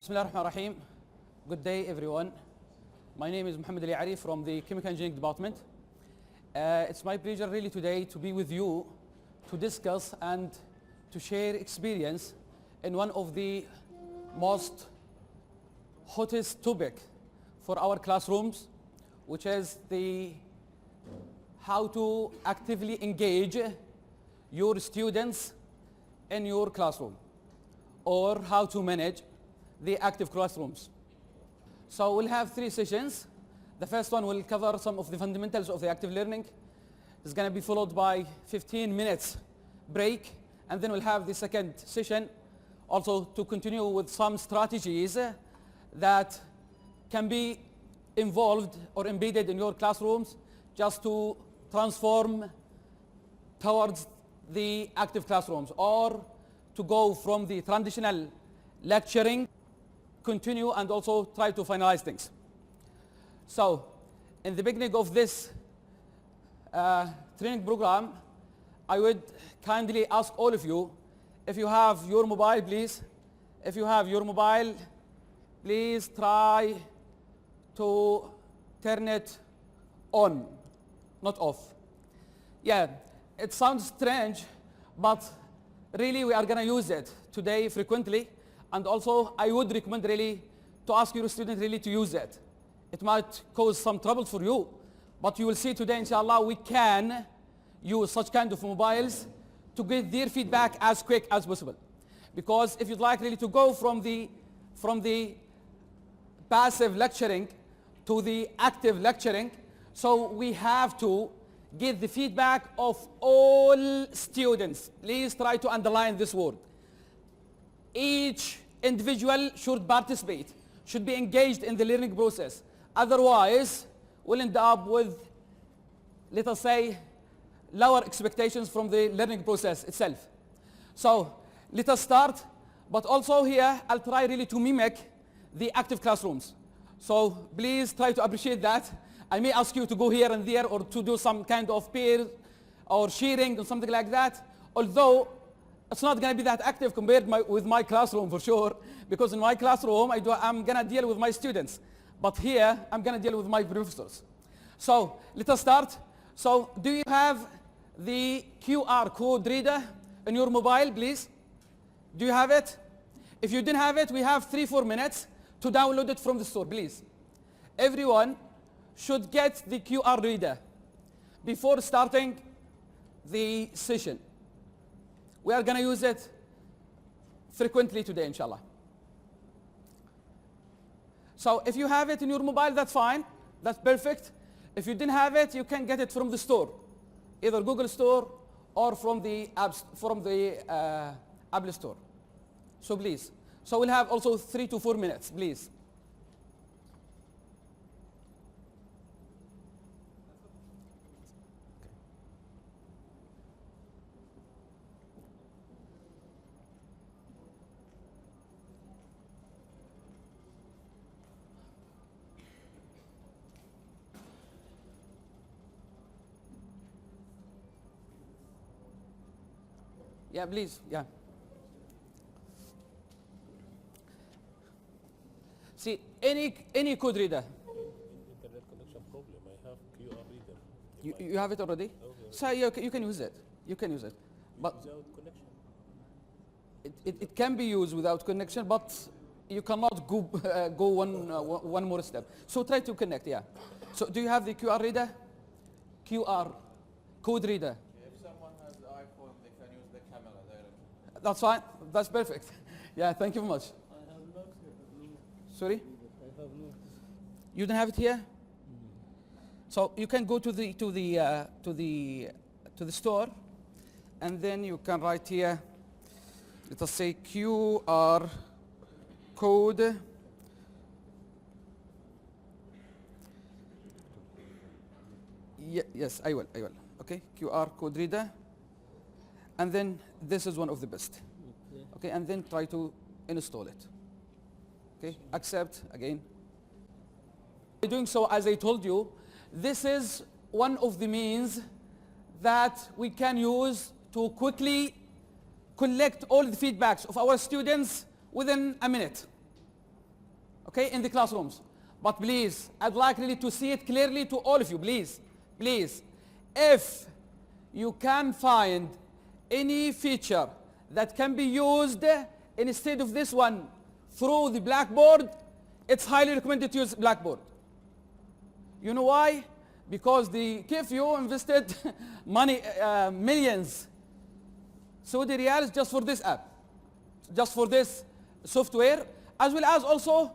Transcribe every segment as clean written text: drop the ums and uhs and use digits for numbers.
Bismillahirrahmanirrahim. Good day, everyone. My name is Mohammed from the Chemical Engineering Department. It's my pleasure really today to be with you to discuss and to share experience in one of the most hottest topic for our classrooms, which is the how to actively engage your students in your classroom, or how to manage the active classrooms. So we'll have 3 sessions. The first one will cover some of the fundamentals of the active learning. It's going to be followed by 15 minutes break, and then we'll have the second session also to continue with some strategies that can be involved or embedded in your classrooms just to transform towards the active classrooms, or to go from the traditional lecturing, continue and also try to finalize things. So in the beginning of this training program, I would kindly ask all of you, if you have your mobile, please, if you have your mobile, please try to turn it on, not off. Yeah, it sounds strange, but really we are going to use it today frequently. And also I would recommend really to ask your students really to use it. It might cause some trouble for you, but you will see today, inshallah, we can use such kind of mobiles to get their feedback as quick as possible. Because if you'd like really to go from the passive lecturing to the active lecturing, so we have to get the feedback of all students. Please try to underline this word. Each individual should participate, should be engaged in the learning process. Otherwise, we'll end up with, let us say, lower expectations from the learning process itself. So let us start, but also here I'll try really to mimic the active classrooms. So please try to appreciate that. I may ask you to go here and there or to do some kind of peer or sharing or something like that, although it's not going to be that active compared with my classroom for sure, because in my classroom I'm going to deal with my students, but here I'm going to deal with my professors. So let us start. So do you have the QR code reader in your mobile, please? Do you have it? If you didn't have it, we have 3-4 minutes to download it from the store, please. Everyone should get the QR reader before starting the session. We are going to use it frequently today, inshallah. So if you have it in your mobile, that's fine. That's perfect. If you didn't have it, you can get it from the store, either Google Store or from the Apple Store. So please. So we'll have also 3 to 4 minutes, please. Yeah, please, yeah. See, any code reader. Internet connection problem. I have QR reader. You have it already? Okay. So you can use it. You can use it. But Without connection. it can be used without connection, but you cannot go one more step. So try to connect, yeah. So do you have the QR reader? QR code reader. If someone has the iPhone, they can use the camera directly. That's fine. That's perfect. Yeah, thank you very much. I have not. Sorry? I have not. You don't have it here? So you can go to the store, and then you can write here, let us say QR code yes, I will. Okay, QR code reader, and then this is one of the best. Okay, and then try to install it. Okay, accept again. By doing so, as I told you, this is one of the means that we can use to quickly collect all the feedbacks of our students within a minute. okay, in the classrooms. But please, I'd like really to see it clearly to all of you, please, please. If you can find any feature that can be used instead of this one through the Blackboard, it's highly recommended to use Blackboard. You know why? Because the KFU invested money, millions Saudi riyals just for this app, just for this software, as well as also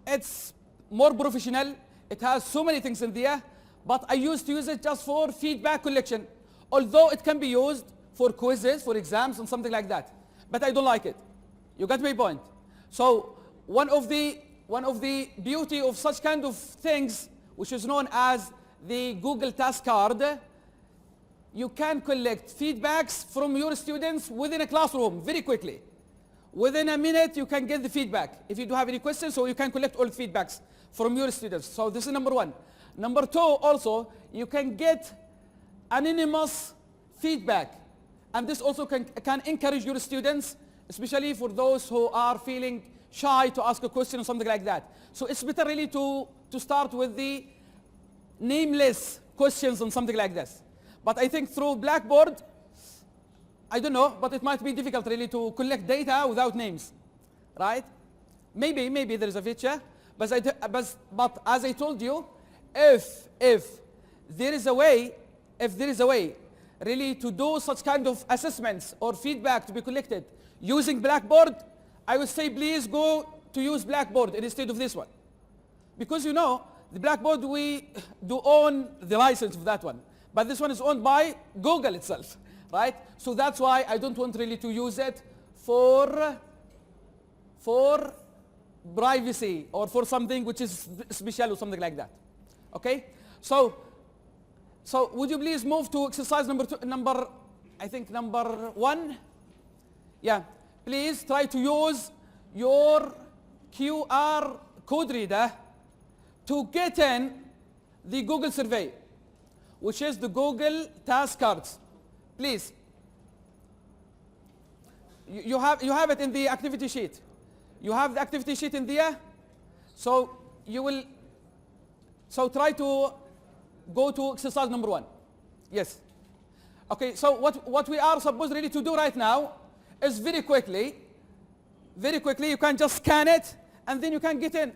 it's more professional. It has so many things in there, but I used to use it just for feedback collection, although it can be used for quizzes, for exams, and something like that. But I don't like it. You got my point. So one of the beauty of such kind of things, which is known as the Google Task Card, you can collect feedbacks from your students within a classroom very quickly. Within a minute, you can get the feedback. If you do have any questions, so you can collect all the feedbacks from your students. So this is number one. Number two, also, you can get anonymous feedback. And this also can encourage your students, especially for those who are feeling shy to ask a question or something like that. So it's better really to start with the nameless questions and something like this. But I think through Blackboard, I don't know, but it might be difficult really to collect data without names, right? Maybe there is a feature, but as I told you, if there is a way really to do such kind of assessments or feedback to be collected using Blackboard, I would say please go to use Blackboard instead of this one. Because you know, the Blackboard, we do own the license of that one. But this one is owned by Google itself, right? So that's why I don't want really to use it for privacy or for something which is special or something like that. Okay? So would you please move to exercise number one? Yeah. Please try to use your QR code reader to get in the Google survey, which is the Google Task Cards. Please. You have it in the activity sheet. You have the activity sheet in there. So try to go to exercise number one. Yes. Okay, so what we are supposed really to do right now is very quickly you can just scan it and then you can get in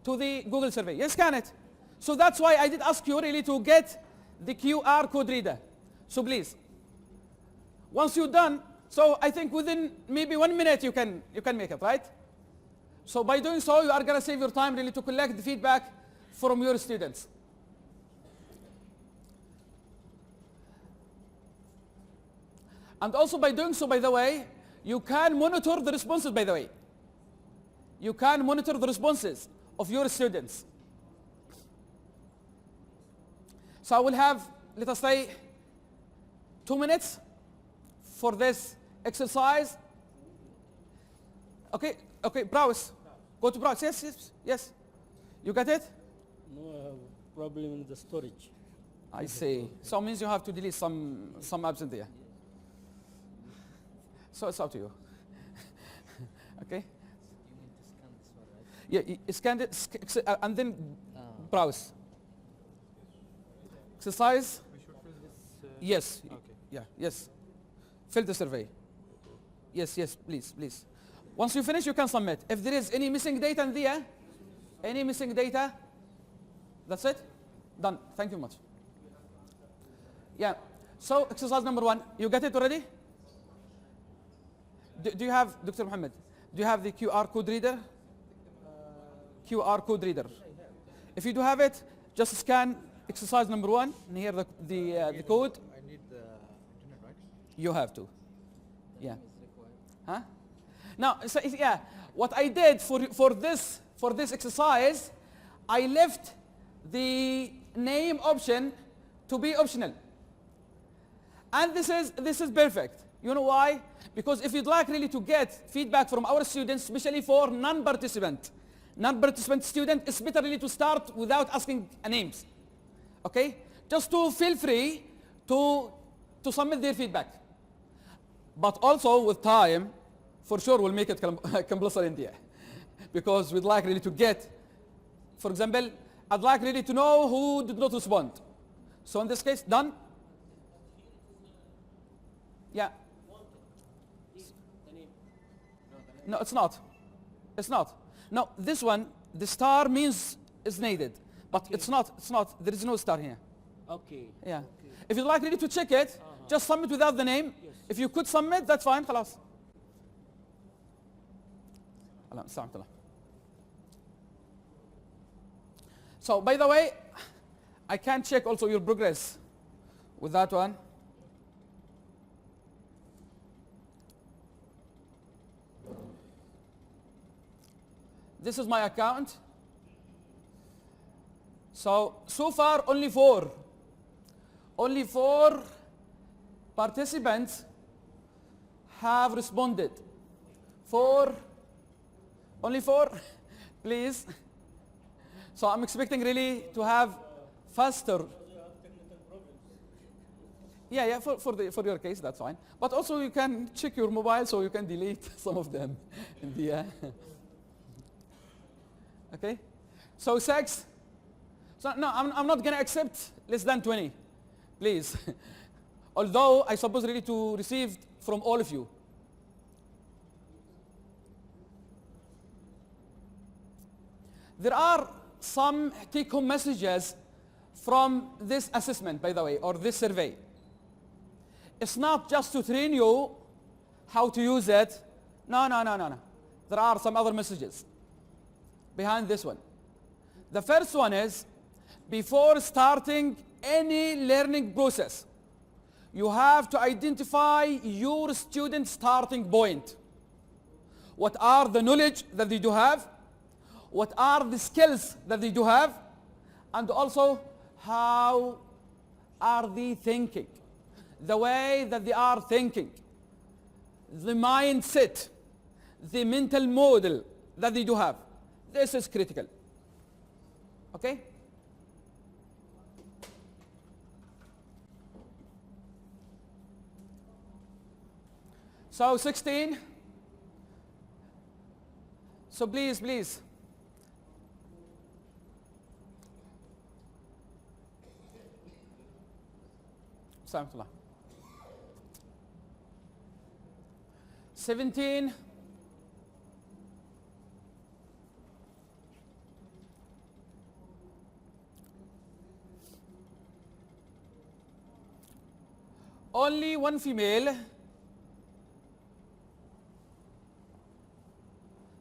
to the Google survey. Yes, scan it. So that's why I did ask you really to get the QR code reader. So please, once you're done, so I think within maybe 1 minute you can make it, right? So by doing so, you are going to save your time really to collect the feedback from your students. And also by doing so, by the way, you can monitor the responses, by the way. You can monitor the responses of your students. So I will have, let us say, 2 minutes for this exercise. Okay, browse. Go to browse. Yes. You got it? No, I have a problem in the storage. I see. So it means you have to delete some apps in there. So it's up to you. Okay? You need to scan this one, right? Yeah, scan it and then browse. Exercise? Yes. Okay. Yeah, yes. Fill the survey. Yes, please. Once you finish, you can submit. If there is any missing data in there, that's it? Done. Thank you much. Yeah. So exercise number one, you got it already? Do you have, Dr. Mohammed, do you have the QR code reader? QR code reader. If you do have it, just scan exercise number one, and here the code. I need the internet, right? You have to. Yeah. Huh? Now, so yeah, what I did for this exercise, I left the name option to be optional. And this is perfect. You know why? Because if you'd like really to get feedback from our students, especially for non-participant student, it's better really to start without asking names. Okay? Just to feel free to submit their feedback. But also with time, for sure we'll make it compulsory in there. because we'd like really to get, for example, I'd like really to know who did not respond. So in this case, done. Yeah. No, it's not. It's not. No, this one, the star means is needed, but it's not. It's not. There is no star here. Okay. Yeah. Okay. If you'd like really to check it, just submit without the name. Yes. If you could submit, that's fine. خلاص. So by the way, I can check also your progress with that one. This is my account. So far only four participants have responded. Only four, please. So I'm expecting really to have faster. Yeah, for your case, that's fine. But also you can check your mobile so you can delete some of them. In the, okay? So 6. So no, I'm not going to accept less than 20, please. Although I suppose really to receive from all of you. There are some take-home messages from this assessment, by the way, or this survey. It's not just to train you how to use it. No. There are some other messages behind this one. The first one is, before starting any learning process, you have to identify your student starting point. What are the knowledge that they do have? What are the skills that they do have? And also, how are they thinking? The way that they are thinking, the mindset, the mental model that they do have. This is critical. Okay? So 16. So please. Alhamdulillah. 17. Only one female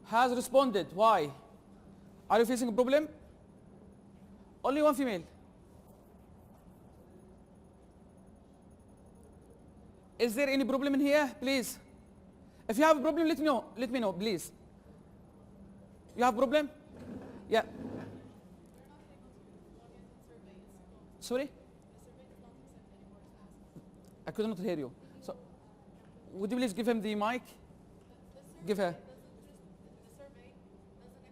has responded. Why? Are you facing a problem? Only one female. Is there any problem in here? Please. If you have a problem, let me know. Let me know, please. You have a problem? Yeah. Sorry? I could not hear you. So, would you please give him the mic? Give her. The survey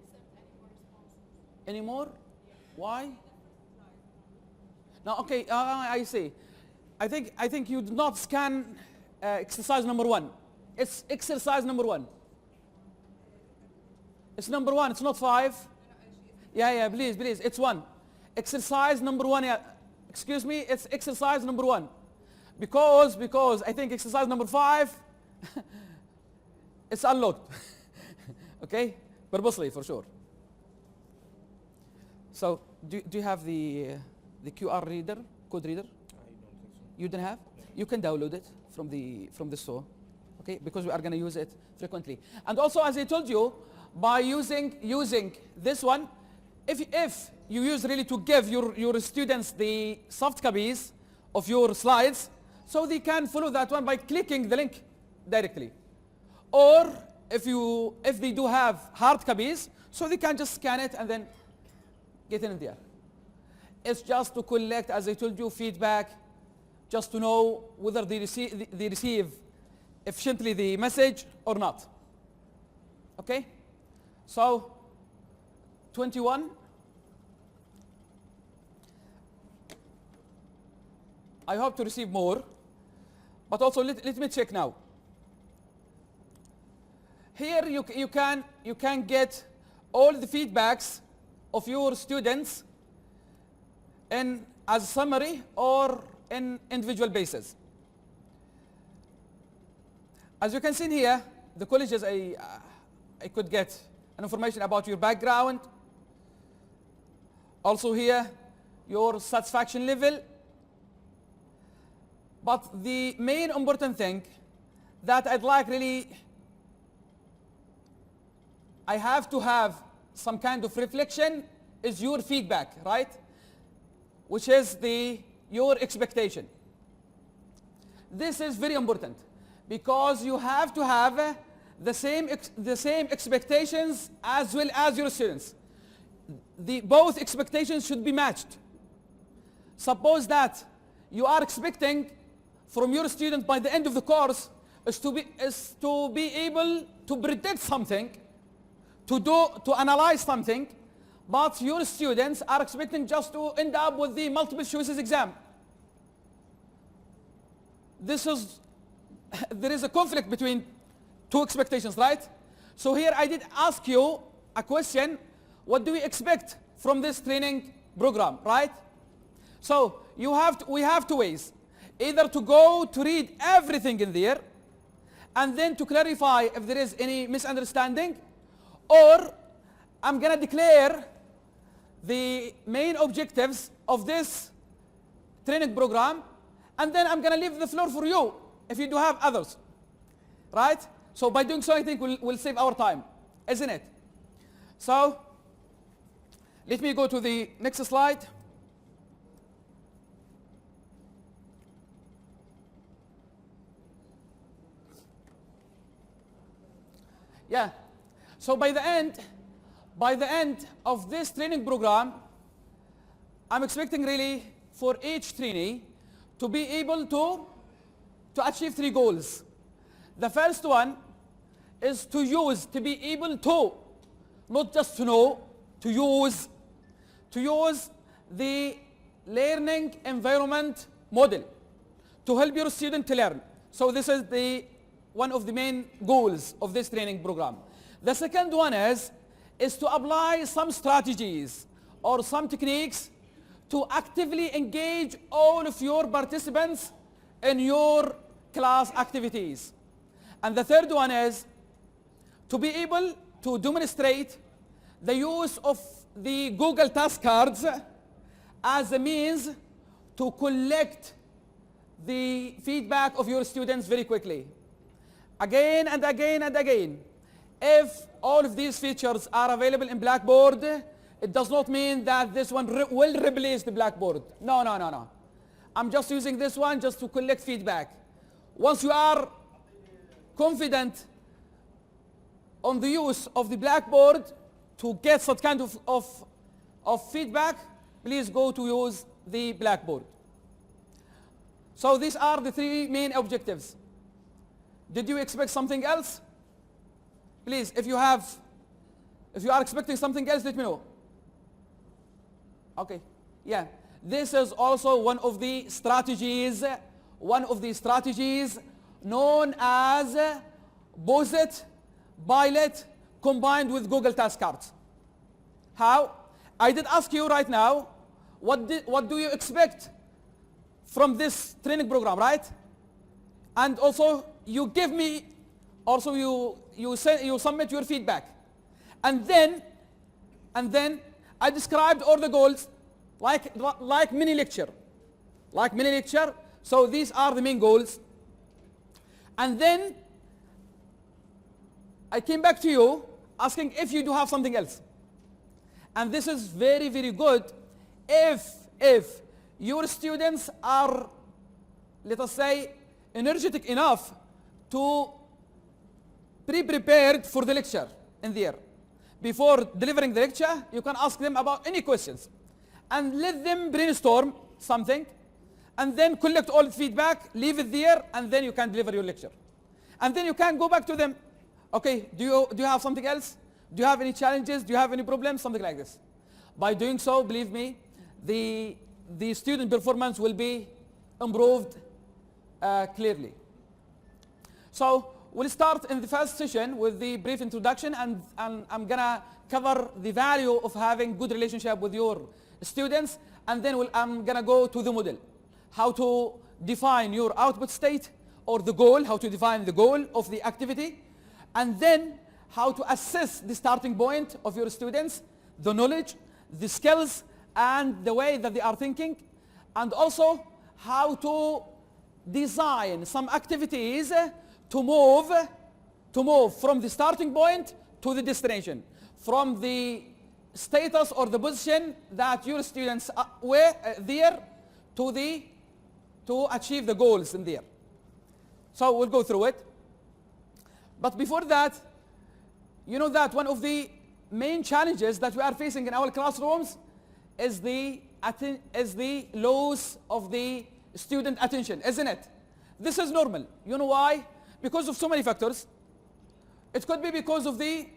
doesn't accept Any any more responses. more? Why? No, okay, I see. I think you did not scan exercise number 1. It's exercise number 1. It's number 1, it's not 5. Yeah, please, it's 1. Exercise number 1, yeah. Excuse me, it's exercise number 1. Because I think exercise number 5, it's unlocked. Okay? Purposely, for sure. So, do you have the QR reader, code reader? You don't have? You can download it from the store, okay? Because we are going to use it frequently. And also, as I told you, by using this one, if you use really to give your students the soft copies of your slides, so they can follow that one by clicking the link directly. Or if they do have hard copies, so they can just scan it and then get in there. It's just to collect, as I told you, feedback, just to know whether they receive efficiently the message or not. Okay? So, 21. I hope to receive more, but also let me check now. Here you can get all the feedbacks of your students in as summary or in individual basis. As you can see here, the colleges I could get an information about your background. Also here, your satisfaction level. But the main important thing that I'd like really, I have to have some kind of reflection is your feedback, right? Which is your expectation. This is very important because you have to have the same expectations as well as your students. Both expectations should be matched. Suppose that you are expecting from your student by the end of the course is to be able to predict something, to analyze something, but your students are expecting just to end up with the multiple choices exam. There is a conflict between two expectations, right? So here I did ask you a question, what do we expect from this training program, right? So we have two ways, either to go to read everything in there and then to clarify if there is any misunderstanding, or I'm going to declare the main objectives of this training program and then I'm going to leave the floor for you if you do have others, right? So by doing so, I think we'll save our time, isn't it? So let me go to the next slide. Yeah. So by the end of this training program, I'm expecting really for each trainee to be able to achieve 3 goals. The first one is to be able to, not just to know, to use the learning environment model to help your student to learn. So this is one of the main goals of this training program. The second one is to apply some strategies or some techniques to actively engage all of your participants in your class activities. And the third one is to be able to demonstrate the use of the Google task cards as a means to collect the feedback of your students very quickly. Again and again and again. If all of these features are available in Blackboard, it does not mean that this one will replace the Blackboard. No, no, no, no. I'm just using this one just to collect feedback. Once you are confident on the use of the Blackboard to get such kind of feedback, please go to use the Blackboard. So these are the 3 main objectives. Did you expect something else? Please, if you are expecting something else, let me know. Okay, yeah. This is also one of the strategies known as POSIT, pilot, combined with Google Task Cards. How? I did ask you right now, what do you expect from this training program, right? And also you give me, also you submit your feedback. And then I described all the goals like mini lecture. So these are the main goals. And then I came back to you asking if you do have something else. And this is very, very good if your students are, let us say, energetic enough to be prepared for the lecture in there. Before delivering the lecture, you can ask them about any questions and let them brainstorm something and then collect all the feedback, leave it there, and then you can deliver your lecture. And then you can go back to them. Okay, do you have something else? Do you have any challenges? Do you have any problems? Something like this. By doing so, believe me, the student performance will be improved clearly. So we'll start in the first session with the brief introduction, and I'm gonna cover the value of having good relationship with your students, and then I'm gonna go to the model, how to define your output state or the goal, how to define the goal of the activity, and then how to assess the starting point of your students, the knowledge, the skills, and the way that they are thinking, and also how to design some activities to move from the starting point to the destination, from the status or the position that your students were there to achieve the goals in there. So we'll go through it. But before that, you know that one of the main challenges that we are facing in our classrooms is the loss of the student attention, isn't it? This is normal. You know why? Because of so many factors. It could be because of the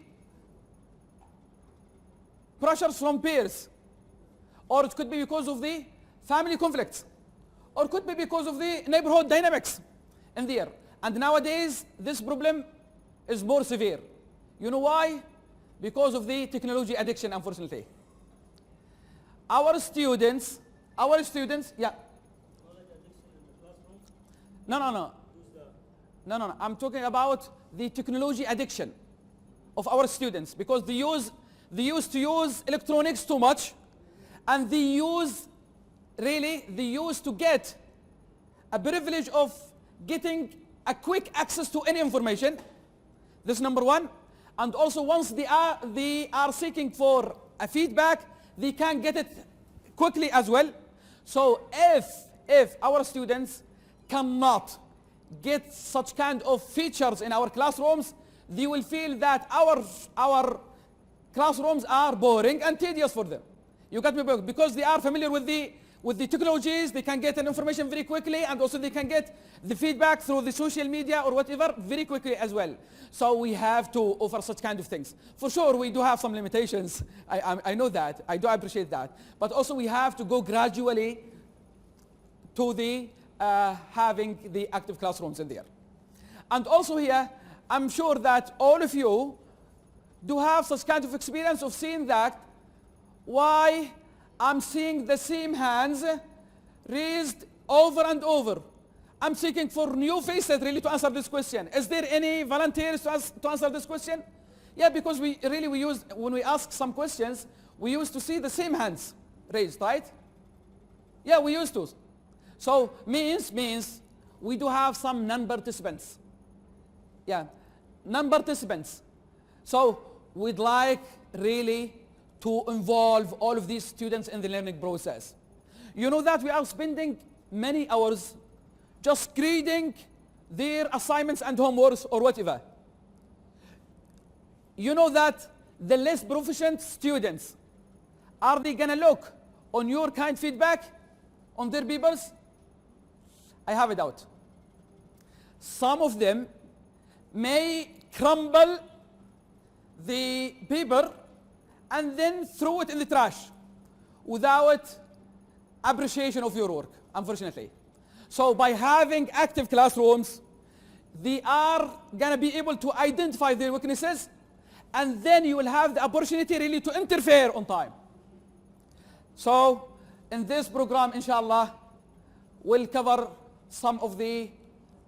pressures from peers, or it could be because of the family conflicts, or it could be because of the neighborhood dynamics in there. And nowadays, this problem is more severe. You know why? Because of the technology addiction, unfortunately. Our students, yeah. No. I'm talking about the technology addiction of our students, because they used to use electronics too much, and they used to get a privilege of getting a quick access to any information. This is number one. And also, once they are seeking for a feedback, they can get it quickly as well. So if our students cannot get such kind of features in our classrooms, they will feel that our classrooms are boring and tedious for them. You got me? Because they are familiar with the technologies, they can get an information very quickly, and also they can get the feedback through the social media or whatever very quickly as well. So we have to offer such kind of things. For sure, we do have some limitations. I know that. I do appreciate that. But also we have to go gradually to the having the active classrooms in there. And also here, I'm sure that all of you do have such kind of experience of seeing that why I'm seeing the same hands raised over and over. I'm seeking for new faces really to answer this question. Is there any volunteers to answer this question? Yeah, because when we ask some questions, we used to see the same hands raised, right? Yeah, we used to. So means we do have some non-participants. Yeah, non-participants. So we'd like really to involve all of these students in the learning process. You know that we are spending many hours just grading their assignments and homeworks or whatever. You know that the less proficient students, are they gonna look on your kind feedback on their papers? I have a doubt. Some of them may crumble the paper and then throw it in the trash without appreciation of your work, unfortunately. So by having active classrooms, they are gonna be able to identify their weaknesses, and then you will have the opportunity really to interfere on time. So in this program, inshallah, we'll cover some of the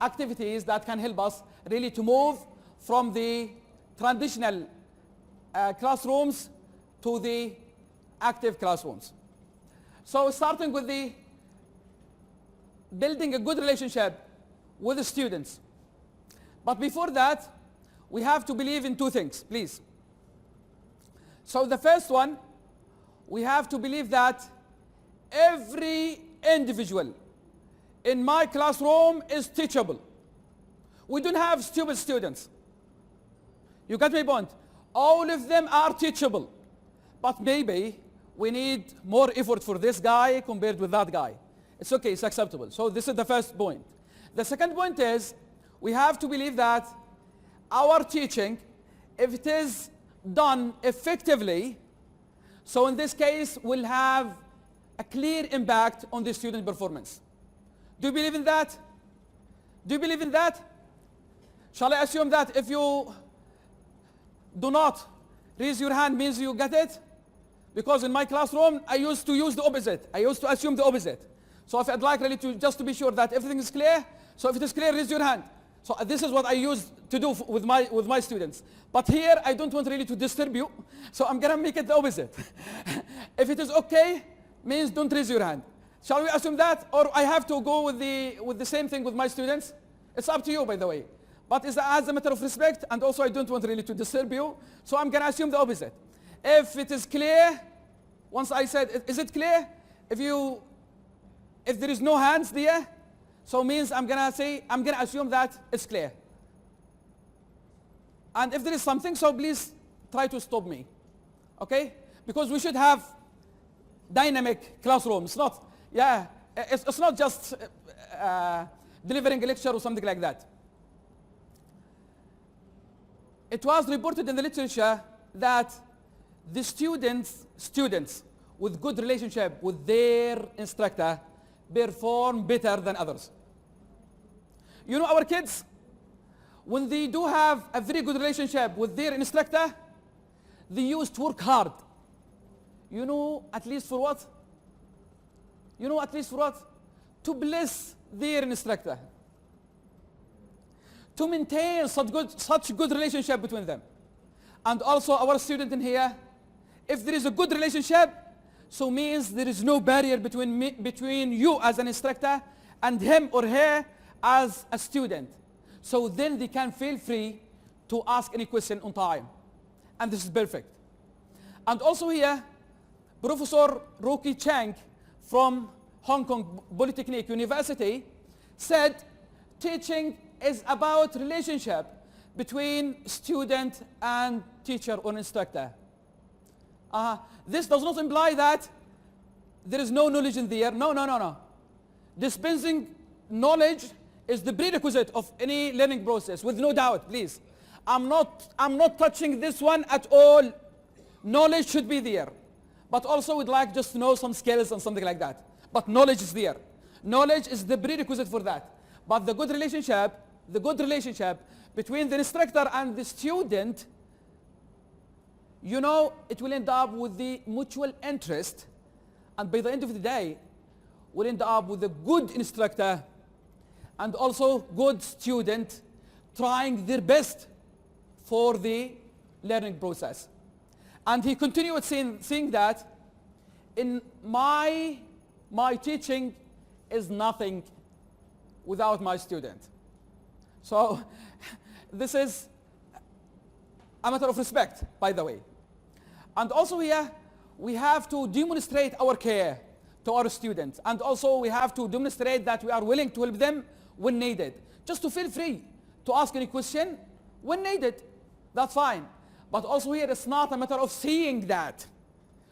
activities that can help us really to move from the traditional classrooms to the active classrooms. So starting with the building a good relationship with the students. But before that, we have to believe in two things, please. So the first one, we have to believe that every individual in my classroom is teachable. We don't have stupid students. You got my point? All of them are teachable. But maybe we need more effort for this guy compared with that guy. It's okay, it's acceptable. So this is the first point. The second point is, we have to believe that our teaching, if it is done effectively, so in this case, will have a clear impact on the student performance. Do you believe in that? Do you believe in that? Shall I assume that if you do not raise your hand means you get it? Because in my classroom, I used to use the opposite. I used to assume the opposite. So if I'd like really to just to be sure that everything is clear, so if it is clear, raise your hand. So this is what I used to do with my students. But here, I don't want really to disturb you, so I'm gonna make it the opposite. If it is okay, means don't raise your hand. Shall we assume that, or I have to go with the same thing with my students? It's up to you, by the way. But it's as a matter of respect, and also I don't want really to disturb you, so I'm gonna assume the opposite. If it is clear, once I said, is it clear? If there is no hands there, so means I'm gonna assume that it's clear. And if there is something, so please try to stop me, okay? Because we should have dynamic classrooms, not, yeah, it's not just delivering a lecture or something like that. It was reported in the literature that the students with good relationship with their instructor perform better than others. You know, our kids, when they do have a very good relationship with their instructor, they used to work hard. You know, at least for what? You know, at least for what? To bless their instructor. To maintain such good relationship between them. And also our student in here, if there is a good relationship, so means there is no barrier between you as an instructor and him or her as a student. So then they can feel free to ask any question on time. And this is perfect. And also here, Professor Rocky Chang from Hong Kong Polytechnic University said teaching is about relationship between student and teacher or instructor. This does not imply that there is no knowledge in there. No. Dispensing knowledge is the prerequisite of any learning process, with no doubt, please. I'm not touching this one at all. Knowledge should be there. But also we'd like just to know some skills and something like that. But knowledge is there. Knowledge is the prerequisite for that. But the good relationship between the instructor and the student, you know, it will end up with the mutual interest, and by the end of the day, we'll end up with a good instructor and also good student trying their best for the learning process. And he continued saying that in my teaching is nothing without my student. So this is a matter of respect, by the way. And also here, we have to demonstrate our care to our students. And also we have to demonstrate that we are willing to help them when needed. Just to feel free to ask any question when needed. That's fine. But also here, it's not a matter of saying that.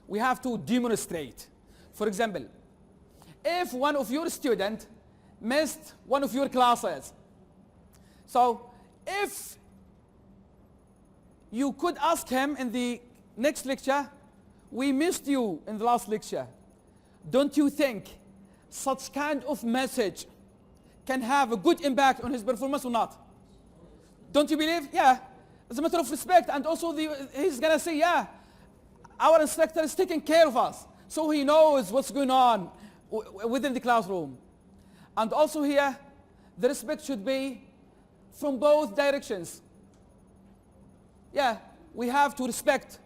We have to demonstrate. For example, if one of your students missed one of your classes, so if you could ask him in the next lecture, we missed you in the last lecture. Don't you think such kind of message can have a good impact on his performance or not? Don't you believe? Yeah. It's a matter of respect, and also he's gonna say, yeah, our instructor is taking care of us, so he knows what's going on within the classroom. And also here, the respect should be from both directions. Yeah, we have to respect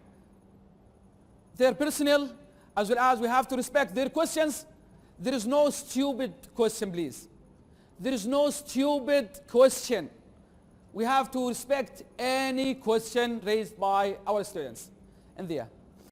their personnel, as well as we have to respect their questions. There is no stupid question, please. There is no stupid question. We have to respect any question raised by our students in there.